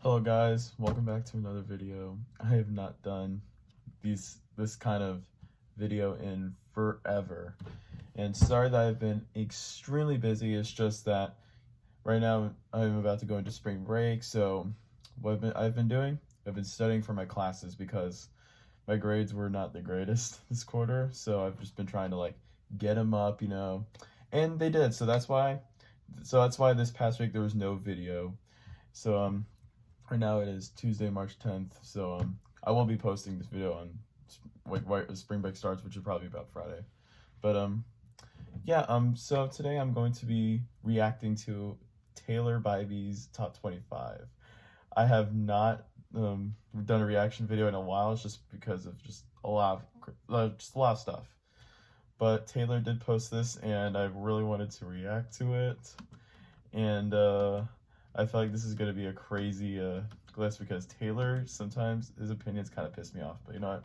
Hello guys, welcome back to another video. I have not done this kind of video in forever. And sorry that I've been extremely busy. It's just that right now I'm about to go into spring break, so what I've been doing, I've been studying for my classes because my grades were not the greatest this quarter, so I've just been trying to get them up, and they did. So that's why this past week there was no video. So right now it is Tuesday, March 10th, so I won't be posting this video on right as spring break starts, which is probably about Friday. But yeah, so today I'm going to be reacting to Taylor Bybie's top 25. I have not done a reaction video in a while. It's just because of a lot of stuff. But Taylor did post this, and I really wanted to react to it, and I feel like this is going to be a crazy list because Taylor, sometimes his opinions kind of piss me off. But you know what?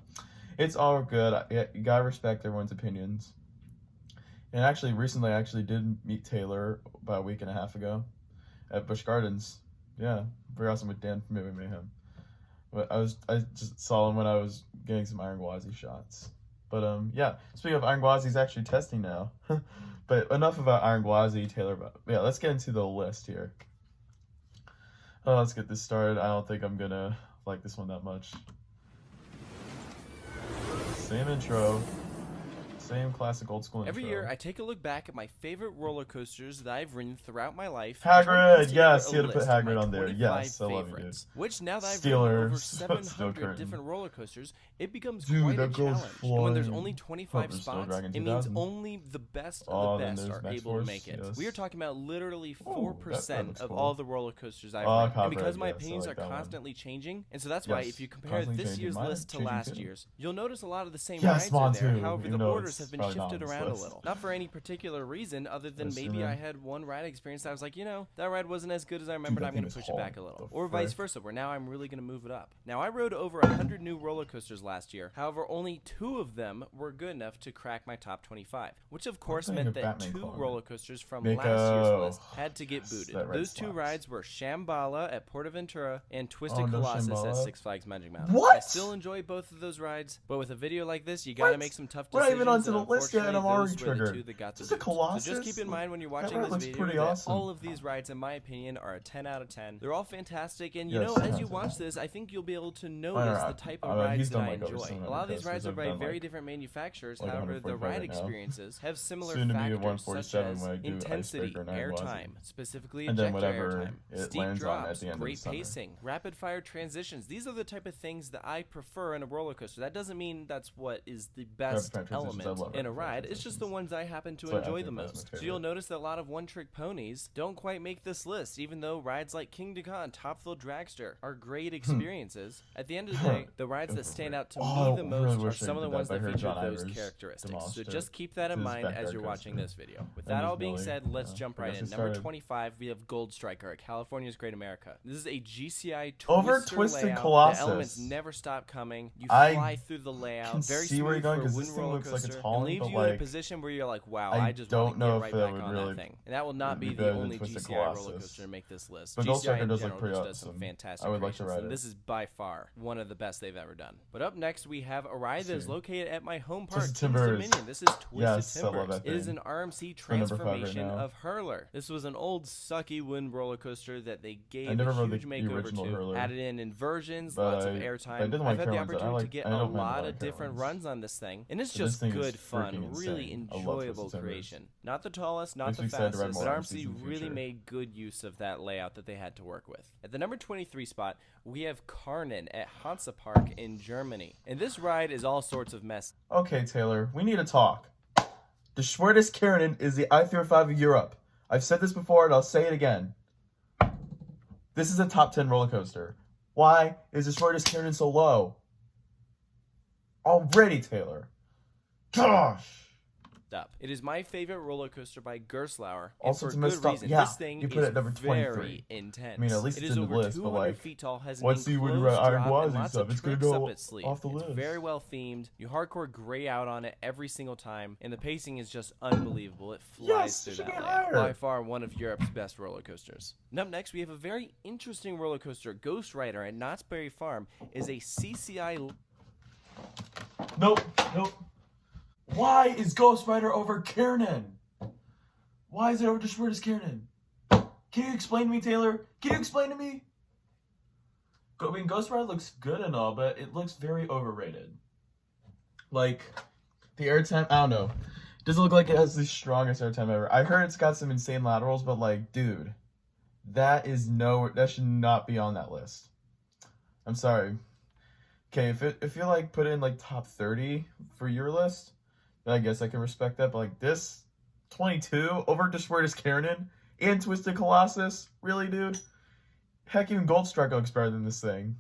It's all good. You gotta respect everyone's opinions. And actually, recently I actually did meet Taylor about a week and a half ago at Busch Gardens. Yeah, very awesome with Dan from Movie Mayhem. But I just saw him when I was getting some Iron Gwazi shots. But yeah, speaking of Iron Gwazi, he's actually testing now. But enough about Iron Gwazi, Taylor. Yeah, let's get into the list here. Let's get this started. I don't think I'm gonna like this one that much. Same intro. Same classic old school intro. Every year, I take a look back at my favorite roller coasters that I've ridden throughout my life. Hagrid! Yes, you had to put Hagrid on there. Yes, I love you, dude. Which, now that I've ridden over 700 different roller coasters, it becomes quite a challenge. And when there's only 25 spots, it means only the best of the best are able to make it. We are talking about literally 4% of all the roller coasters I've ridden. And because my opinions are constantly changing, and so that's why if you compare this year's list to last year's, you'll notice a lot of the same rides are there. However, the orders have been shifted around a little. Not for any particular reason other than maybe I had one ride experience that I was like, that ride wasn't as good as I remembered, I'm going to push it back a little. Or vice versa, where now I'm really going to move it up. Now, I rode over 100 new roller coasters last year. However, only 2 of them were good enough to crack my top 25, which of course meant that 2 roller coasters from last year's list had to get booted. Those 2 rides were Shambhala at PortAventura and Twisted Colossus at Six Flags Magic Mountain. I still enjoy both of those rides, but with a video like this, you got to make some tough decisions. We're not even onto the list yet, and I'm already triggered. Just a Colossus? So just keep in mind when you're watching this video that all of these rides, in my opinion, are a 10 out of 10. They're all fantastic, and as you watch this, I think you'll be able to notice the type of rides that I enjoy. A lot of these rides are by very different manufacturers, however, the ride experiences have similar factors such as intensity, airtime, specifically ejector airtime, steep drops, great pacing, rapid-fire transitions. These are the type of things that I prefer in a roller coaster. That doesn't mean that's what is the best element in a ride. It's just the ones I happen to enjoy the most. So you'll notice that a lot of one-trick ponies don't quite make this list, even though rides like Kingda and Top Thrill Dragster are great experiences. At the end of the day, the rides that stand out to me the most are some of the ones that feature those characteristics. So just keep that in mind as you're watching this video. With that all being said, let's jump right in. Number 25, we have Gold Striker at California's Great America. This is a GCI Twisted layout. Colossus. The elements never stop coming. You fly through the layout. Very smooth for a wind roller coaster, and leaves you in a position where you're like, wow, I just want to get right back on that thing. And that will not be the only GCI roller coaster to make this list. GCI in general just does some fantastic creations, and this is by far one of the best they've ever done. But up next, we have a ride that is located at my home park, Kings Dominion. This is Twisted Timbers. It is an RMC transformation of Hurler. This was an old, sucky wind roller coaster that they gave a huge makeover to, added in inversions, lots of airtime. I've had the opportunity to get a lot of different runs on this thing, and it's just good fun, really enjoyable creation. Not the tallest, not the fastest, but RMC really made good use of that layout that they had to work with. At the number 23 spot, we have Karnen at Hansa Park in Germany. And this ride is all sorts of mess. Okay, Taylor, we need to talk. The Schwertes Karnen is the I-35 of Europe. I've said this before, and I'll say it again. This is a top 10 roller coaster. Why is the Schwertes Karnen so low? Already, Taylor. Gosh! up. It is my favorite roller coaster by Gerstlauer, and Also, for good reason. Yeah, this thing you put it at number is 23. Very intense. I mean, at least it it's is in the over list, 200 but like, feet tall, has an let's see when you're enclosed at drop, Iron and lots stuff. of It's gonna tricks go up its sleeve. off the it's list. very well themed. You hardcore gray out on it every single time, and the pacing is just unbelievable. It flies through that layout. By far one of Europe's best roller coasters. And up next, we have a very interesting roller coaster. Ghost Rider at Knott's Berry Farm is a CCI. Nope. Why is Ghost Rider over Kiernan? Why is it over Schwertis Kiernan? Can you explain to me, Taylor? Can you explain to me? I mean, Ghost Rider looks good and all, but it looks very overrated. Like, the airtime, I don't know. It doesn't look like it has the strongest airtime ever. I heard it's got some insane laterals, but like, dude, that should not be on that list. I'm sorry. Okay, if you like put in like top 30 for your list, then I guess I can respect that. But like this, 22 over Schwertis Kiernan and Twisted Colossus, really, dude? Heck, even Gold Strike looks better than this thing.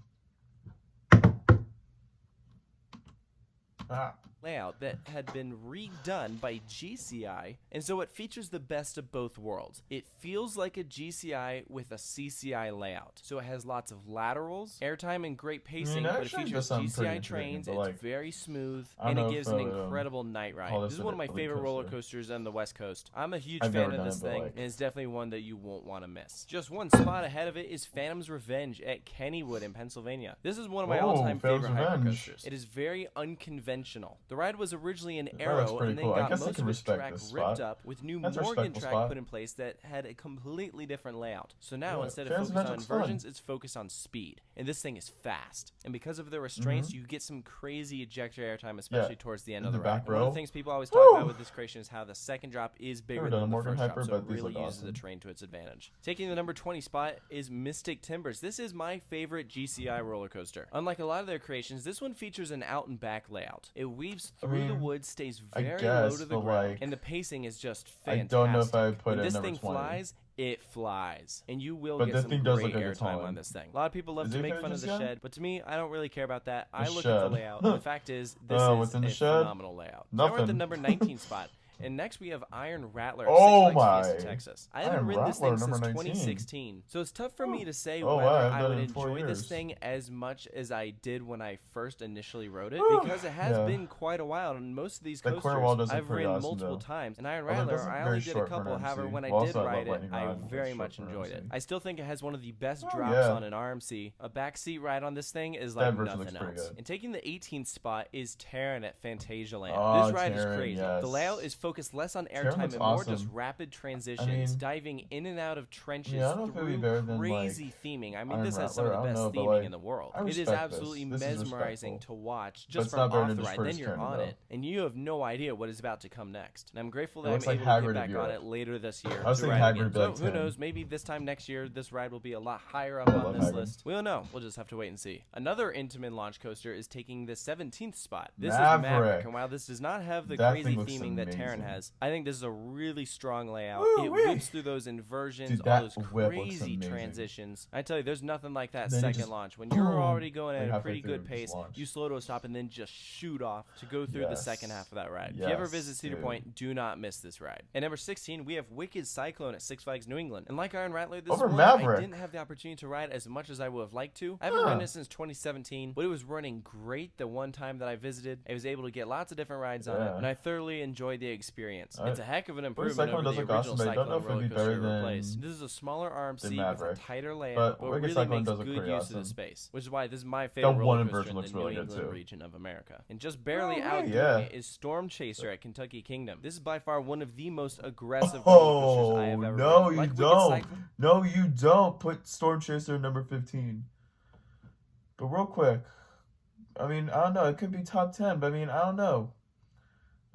Layout that had been redone by GCI, and so it features the best of both worlds. It feels like a GCI with a CCI layout. So it has lots of laterals, airtime, and great pacing, but it features GCI trains, it's very smooth, and it gives an incredible night ride. This is one of my favorite roller coasters on the West Coast. I'm a huge fan of this thing, and it's definitely one that you won't want to miss. Just one spot ahead of it is Phantom's Revenge at Kennywood in Pennsylvania. This is one of my all-time favorite hypercoasters. It is very unconventional. The ride was originally an Arrow and then got most of its track ripped up with new Morgan track put in place that had a completely different layout. So now instead of focused on inversions, it's focused on speed. And this thing is fast. And because of the restraints, you get some crazy ejector airtime, especially towards the end of the ride. One of the things people always talk about with this creation is how the second drop is bigger than the first drop, so it really uses the terrain to its advantage. Taking the number 20 spot is Mystic Timbers. This is my favorite GCI roller coaster. Unlike a lot of their creations, this one features an out and back layout. It weaves through the woods, stays very low to the ground, and the pacing is just fantastic. I don't know if I would put it in number 20. When this thing flies, it flies, and you will get some great airtime on this thing. A lot of people love to make fun of the shed, but to me, I don't really care about that. I look at the layout. The fact is, this is a phenomenal layout. Now we're at the number 19 spot. And next we have Iron Rattler at Six Flags Fiesta, Texas. I haven't ridden this thing since 2016, so it's tough for me to say whether I would enjoy this thing as much as I did when I first initially rode it, because it has been quite a while, and most of these coasters I've ridden multiple times. And Iron Rattler, I only did a couple, however, when I did ride it, I very much enjoyed it. I still think it has one of the best drops on an RMC. A backseat ride on this thing is like nothing else. And taking the 18th spot is Terran at Phantasialand. This ride is crazy. The layout is focus less on airtime and more just rapid transitions, diving in and out of trenches through crazy theming. I mean, this has some of the best theming in the world. It is absolutely mesmerizing to watch just from off the ride. Then you're on it, and you have no idea what is about to come next. And I'm grateful that I'm able to get back on it later this year. So who knows, maybe this time next year, this ride will be a lot higher up on this list. We'll know. We'll just have to wait and see. Another Intamin launch coaster is taking the 17th spot. This is Maverick, and while this does not have the crazy theming that Terran has, I think this is a really strong layout. It whips through those inversions, all those crazy transitions. I tell you, there's nothing like that second launch. When you're already going at a pretty good pace, you slow to a stop and then just shoot off to go through the second half of that ride. If you ever visit Cedar Point, do not miss this ride. At number 16, we have Wicked Cyclone at Six Flags New England. And like Iron Rattler, this one I didn't have the opportunity to ride as much as I would have liked to. I haven't ridden it since 2017, but it was running great the one time that I visited. I was able to get lots of different rides on it, and I thoroughly enjoyed the experience. It's a heck of an improvement over the original Cyclone roller coaster it replaced. This is a smaller RMC with a tighter layout, but really makes good use of the space, which is why this is my favorite roller coaster in the New England region of America. And just barely outdoing it is Storm Chaser at Kentucky Kingdom. This is by far one of the most aggressive roller coasters I have ever ridden. No, you don't put Storm Chaser at number 15. But real quick, I mean, I don't know. It could be top 10, but I mean, I don't know.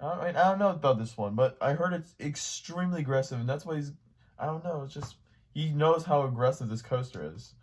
I don't know about this one, but I heard it's extremely aggressive, and that's why I don't know, it's just, he knows how aggressive this coaster is.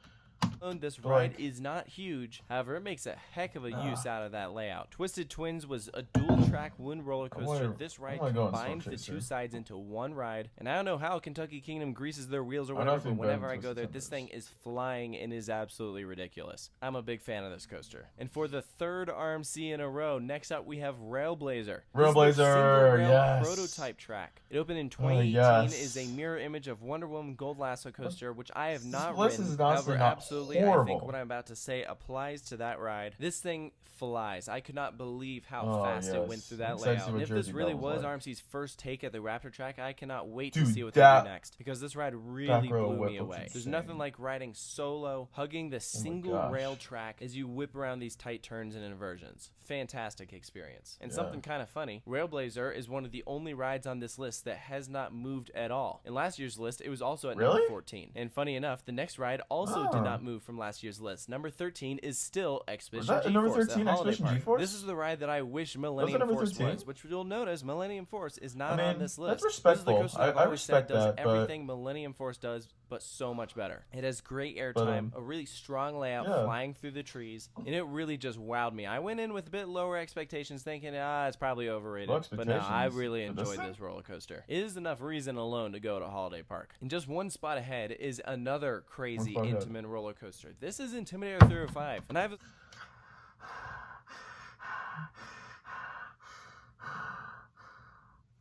This ride is not huge, however, it makes a heck of a use out of that layout. Twisted Twins was a dual-track wind roller coaster. This ride combined the two sides into one ride, and I don't know how Kentucky Kingdom greases their wheels or whatever, but whenever I go there, this thing is flying and is absolutely ridiculous. I'm a big fan of this coaster. And for the third RMC in a row, next up we have Railblazer. Railblazer, yes. Prototype track. It opened in 2018, is a mirror image of Wonder Woman Gold Lasso coaster, which I have not ridden. However, absolutely, I think what I'm about to say applies to that ride. This thing flies. I could not believe how fast it went through that layout. And if this really was RMC's first take at the Raptor track, I cannot wait to see what they do next, because this ride really blew me away. There's nothing like riding solo, hugging the single rail track as you whip around these tight turns and inversions. Fantastic experience. And something kind of funny, Railblazer is one of the only rides on this list that has not moved at all. In last year's list, it was also at number 14. And funny enough, the next ride also did not move from last year's list. Number 13 is still Expedition GeForce. Number 13, Expedition GeForce? This is the ride that I wish Millennium Force was, which you'll notice Millennium Force is not on this list. That's respectful. This is the coaster I respect that, does everything Millennium Force does, but so much better. It has great airtime, a really strong layout, flying through the trees, and it really just wowed me. I went in with a bit lower expectations, thinking, it's probably overrated. But no, I really enjoyed this roller coaster. It is enough reason alone to go to Holiday Park. And just one spot ahead is another crazy Intamin roller coaster. This is Intimidator 305, and I have.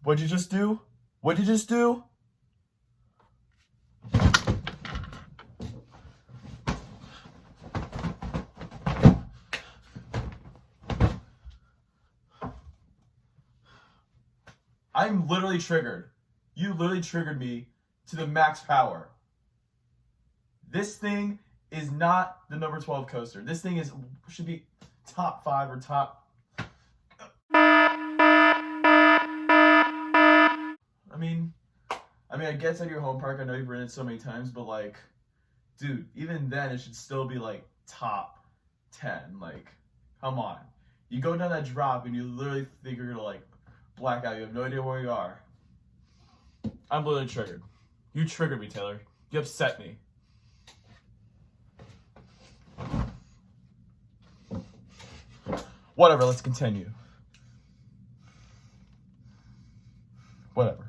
What'd you just do? What'd you just do? I'm literally triggered. You literally triggered me to the max power. This thing is not the number 12 coaster. This thing should be top 5 or top. I mean, I guess at your home park, I know you've ridden it so many times, but like, dude, even then, it should still be like top 10. Like, come on. You go down that drop and you literally think you're gonna like black out. You have no idea where you are. I'm literally triggered. You triggered me, Taylor. You upset me. Whatever, let's continue. Whatever.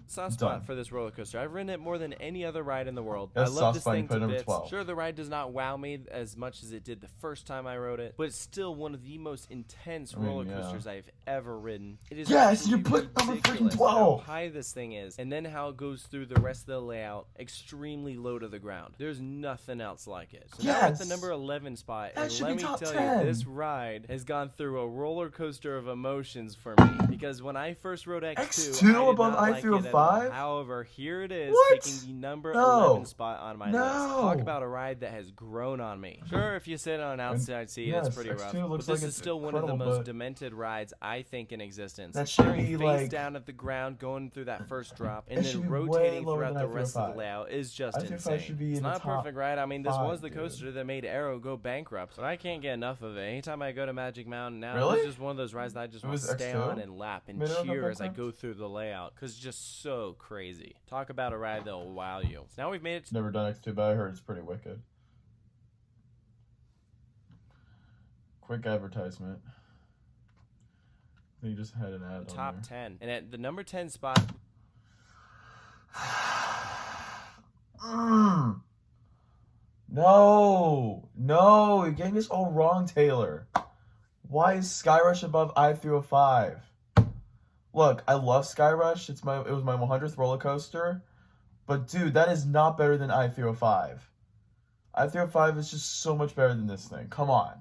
Soft spot for this roller coaster. I've ridden it more than any other ride in the world. I love this thing to bits. Sure, the ride does not wow me as much as it did the first time I rode it, but it's still one of the most intense roller coasters I've ever ridden. It is you put number freaking 12. How high this thing is, and then how it goes through the rest of the layout, extremely low to the ground. There's nothing else like it. So now we're at the number 11 spot, and let me tell you, this ride has gone through a roller coaster of emotions for me, because when I first rode X2 above I-305. However, here it is, taking the number 11 spot on my list. Talk about a ride that has grown on me. Sure, if you sit on an outside seat, it's pretty rough. But this is still one of the most demented rides, I think, in existence. Staring face down at the ground, going through that first drop, and then rotating throughout the rest of the layout is just insane. It's not a perfect ride. I mean, this was the coaster that made Arrow go bankrupt, but I can't get enough of it. Anytime I go to Magic Mountain now, it's just one of those rides that I just want to stay on and lap and cheer as I go through the layout, because it's just so crazy. Talk about a ride that will wow you. So now we've made it to never done X2, but I heard it's pretty wicked. Quick advertisement. You just had an ad. Top 10. And at the number 10 spot. No, you're getting this all wrong, Taylor. Why is Skyrush above I-305? Look, I love Skyrush. It was my 100th roller coaster. But dude, that is not better than I-305. I-305 is just so much better than this thing. Come on.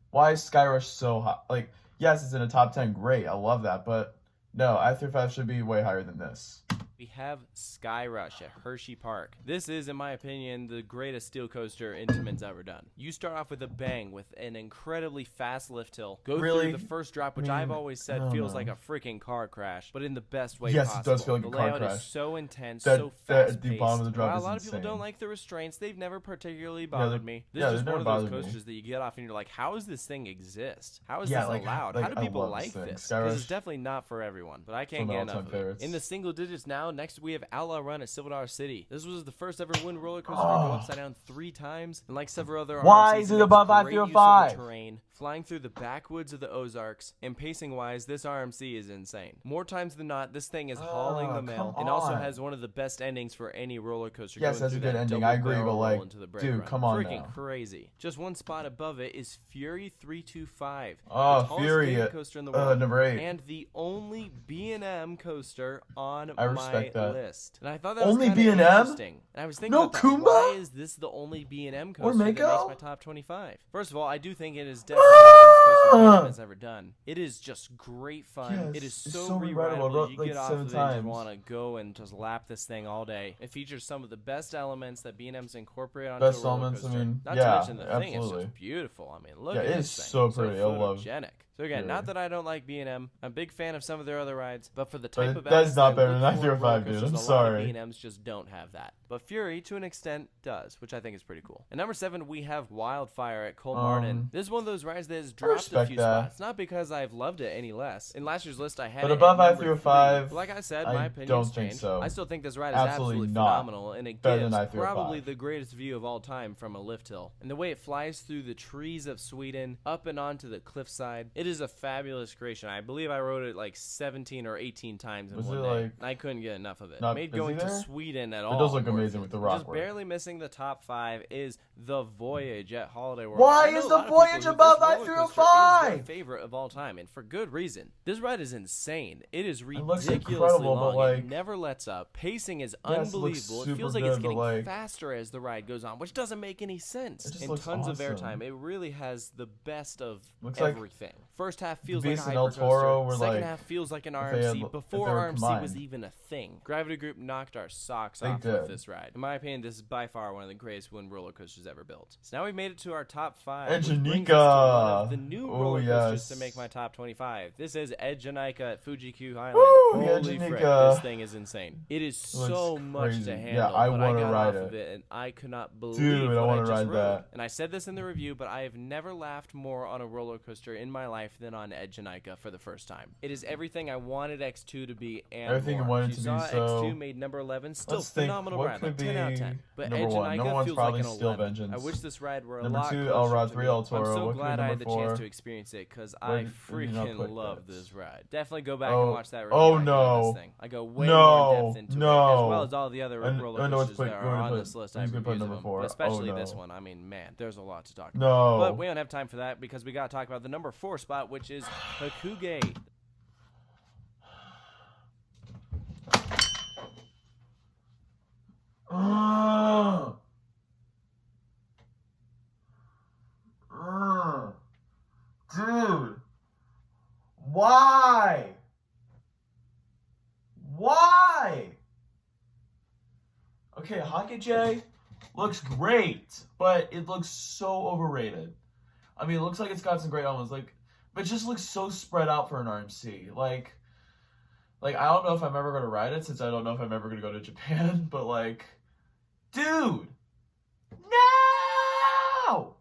Why is Skyrush so high? Like, yes, it's in a top 10. Great. I love that. But no, I-305 should be way higher than this. We have Skyrush at Hershey Park. This is, in my opinion, the greatest steel coaster Intamin's ever done. You start off with a bang with an incredibly fast lift hill. Go through the first drop, which I've always said feels like a freaking car crash, but in the best way possible. Yes, it does feel like a car crash. The layout is so intense, so fast-paced. Bottom of the drop While a lot of people don't like the restraints, they've never particularly bothered me. This is just one of those coasters that you get off and you're like, how does this thing exist? How is this allowed? How do people like this? Because it's definitely not for everyone, but I can't get enough of it. In the single digits now, next we have Outlaw Run at Silver Dollar City. This was the first ever wooden roller coaster to go upside down 3 times, and like several other Why RMCs, is it above 505? Terrain, flying through the backwoods of the Ozarks, and pacing-wise, this RMC is insane. More times than not, this thing is hauling the mail, and also has one of the best endings for any roller coaster. Yes, that's a good ending. I agree, but like, dude, come on freaking now. Crazy. Just one spot above it is Fury 325. Oh, the Fury coaster in the world, number 8, and the only B&M coaster on my list. And I thought that only was kind of interesting. And I was thinking, why is this the only B&M coaster that makes my top 25? First of all, I do think it is definitely the best coaster B&M has ever done. It is just great fun. Yes, it is so re-rideable. You get off of it and want to go and just lap this thing all day. It features some of the best elements that B&M's incorporate onto a roller coaster. Not to mention the thing is just beautiful. I mean, look at this thing. It's so pretty. I love it. So again, not that I don't like B&M. I'm a big fan of some of their other rides, but for the type of that's not better than 905, dude. I'm sorry. B&Ms just don't have that. But Fury, to an extent, does, which I think is pretty cool. At number 7, we have Wildfire at Cole Martin. This is one of those rides that has dropped a few spots. Not because I've loved it any less. In last year's list, I had it above at 505. Like I said, my opinion don't think changed. so. I still think this ride is absolutely phenomenal, and it gives probably the greatest view of all time from a lift hill. And the way it flies through the trees of Sweden, up and onto the cliffside, it is a fabulous creation. I believe I rode it like 17 or 18 times in one day. I couldn't get enough of it. Made going to Sweden at all. It does look amazing with the rock. Just barely missing the top 5 is the Voyage at Holiday World. Why is the Voyage above 505? Is their favorite of all time, and for good reason. This ride is insane. It is ridiculously long. Like, it never lets up. Pacing is unbelievable. It feels like it's getting faster as the ride goes on, which doesn't make any sense. And tons of airtime. It really has the best of everything. First half feels like a hypercoaster. Second half feels like an RMC before RMC was even a thing. Gravity Group knocked our socks off with this ride. In my opinion, this is by far one of the greatest wooden roller coasters ever built. So now we've made it to our top 5. Edgenica. The new roller coasters to make my top 25. This is Edgenica at Fuji-Q Highland. Holy frick, this thing is insane. It is so much to handle. Yeah, I want to ride it, and I could not believe what I just rode. That. And I said this in the review, but I have never laughed more on a roller coaster in my life than on Edgenica for the first time. It is everything I wanted X2 to be and everything more. You wanted to be. So X2 made number 11, still phenomenal ride, like 10 out of 10. But Edgenica feels like an 11. I wish this ride were a lot closer. Number 2, Elrod 3 El Toro. I'm so glad I had the chance to experience it because I freaking love this ride. Definitely go back and watch that review. Oh no! I go way more depth into it, as well as all the other roller coasters that are on this list. I've reviewed them, but especially this one. I mean, man, there's a lot to talk about. But we don't have time for that because we got to talk about the number 4 spot, which is Hakuge. Dude, why? Okay, Hakuge looks great, but it looks so overrated. I mean, it looks like it's got some great elements, but it just looks so spread out for an RMC. Like I don't know if I'm ever gonna ride it since I don't know if I'm ever gonna go to Japan, but dude, no!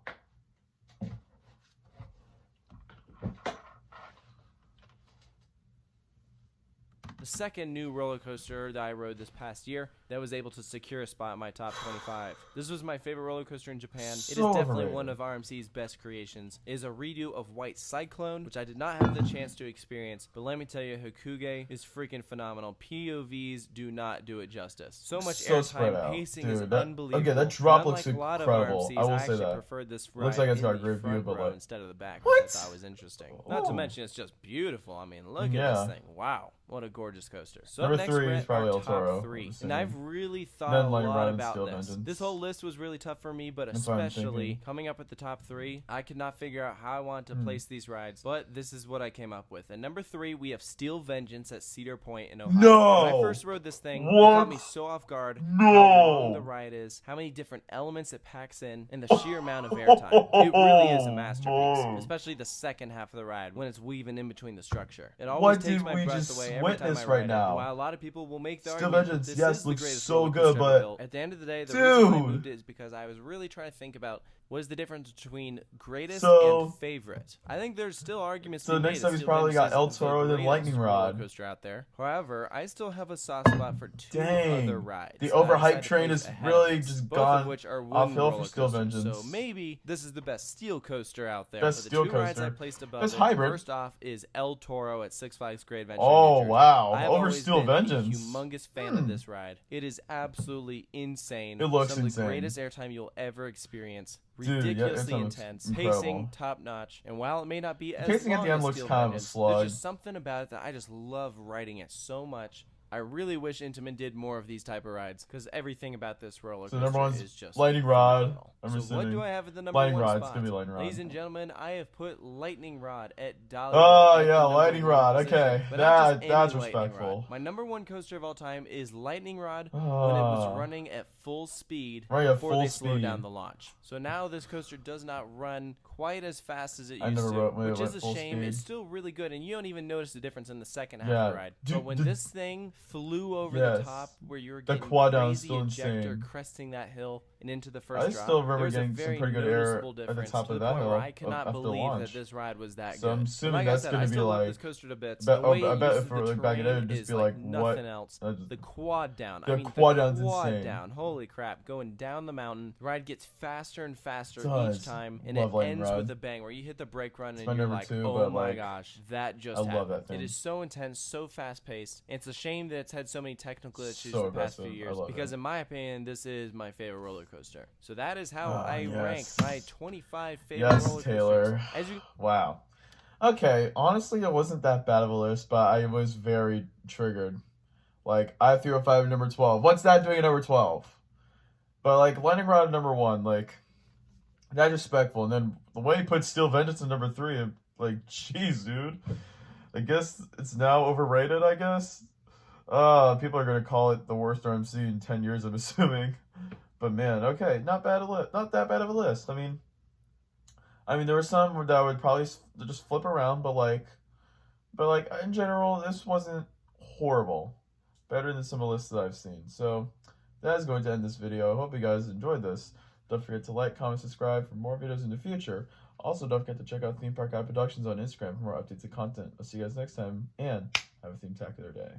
The second new roller coaster that I rode this past year that was able to secure a spot in my top 25. This was my favorite roller coaster in Japan. It is definitely one of RMC's best creations. It is a redo of White Cyclone, which I did not have the chance to experience, but let me tell you, Hakuge is freaking phenomenal. POVs do not do it justice. So much airtime, pacing is unbelievable. Okay, that drop looks incredible. I will say that. Preferred this ride looks like it's got a great view, but instead of the back, which I thought was interesting. Not to mention, it's just beautiful. I mean, look at this thing. Wow. What a gorgeous coaster. So number next 3 is probably El Toro. Top 3. And I've really thought a lot about this. This whole list was really tough for me, but especially coming up with the top 3, I could not figure out how I wanted to place these rides, but this is what I came up with. At number 3, we have Steel Vengeance at Cedar Point in Ohio. No! When I first rode this thing, it caught me so off guard how long the ride is, how many different elements it packs in, and the sheer amount of airtime. It really is a masterpiece, especially the second half of the ride when it's weaving in between the structure. It always takes my breath away every time I ride it. While a lot of people will make the argument that this is the greatest so good, but built. At the end of the day, the reason I moved it is because I was really trying to think about what is the difference between greatest and favorite. I think there's still arguments to be made. So next time he's probably got El Toro and Lightning Rod. Coaster out there. However, I still have a soft spot for two other rides. The overhyped train is really just gone off hill for Steel Vengeance. So maybe this is the best steel coaster out there. Best steel coaster. Rides I placed above it. Hybrid. First off is El Toro at Six Flags Great Adventure. Oh wow! I have over Steel Vengeance. A humongous fan of this ride. It is absolutely insane. It looks Some of insane. The greatest airtime you'll ever experience. Dude, Ridiculously intense, pacing top notch, and while it may not be as pacing long at the end as looks Steel kind Vengeance, of a slug. there's just something about it that I just love riding it so much. I really wish Intamin did more of these type of rides because everything about this roller coaster is just Lightning Rod. So what do I have at the number Lightning one Rod. spot? It's gonna be Lightning Rod. Ladies and gentlemen, I have put Lightning Rod at $1. Oh yeah, Lightning Rod. Okay, that's respectful. My number one coaster of all time is Lightning Rod when it was running at full speed before they slowed down the launch. So now this coaster does not run quite as fast as it used to, which is a shame. It's still really good, and you don't even notice the difference in the second half of the ride. But when this thing flew over the top where you were getting crazy ejector cresting that hill and into the first drop, still remember getting some pretty good air at the top of that hill. I cannot believe that this ride was that good. So I'm assuming that's going to be like this coaster to bits. I bet if we're back in it, it'd just be like nothing else. The quad down. The quad insane. Down. Holy crap! Going down the mountain, the ride gets faster and faster each time, and it ends with a bang where you hit the brake run and you're like, oh my gosh, that just happened. It is so intense, so fast paced. It's a shame that it's had so many technical issues the past few years because, in my opinion, this is my favorite roller coaster. So that is how I rank my 25 favorite roller coasters. Taylor. Wow. Okay, honestly, it wasn't that bad of a list, but I was very triggered. Like, I threw a 5 at number 12. What's that doing at number 12? But, like, Lightning Rod at number 1, like, that's respectful. And then the way he put Steel Vengeance at number 3, I'm like, jeez, dude. I guess it's now overrated, I guess. People are going to call it the worst RMC in 10 years, I'm assuming. But, man, okay, not that bad of a list. I mean, there were some that would probably just flip around, but in general, this wasn't horrible. Better than some of the lists that I've seen. So that is going to end this video. I hope you guys enjoyed this. Don't forget to like, comment, subscribe for more videos in the future. Also, don't forget to check out Theme Park Guy Productions on Instagram for more updates and content. I'll see you guys next time, and have a theme-tacular day.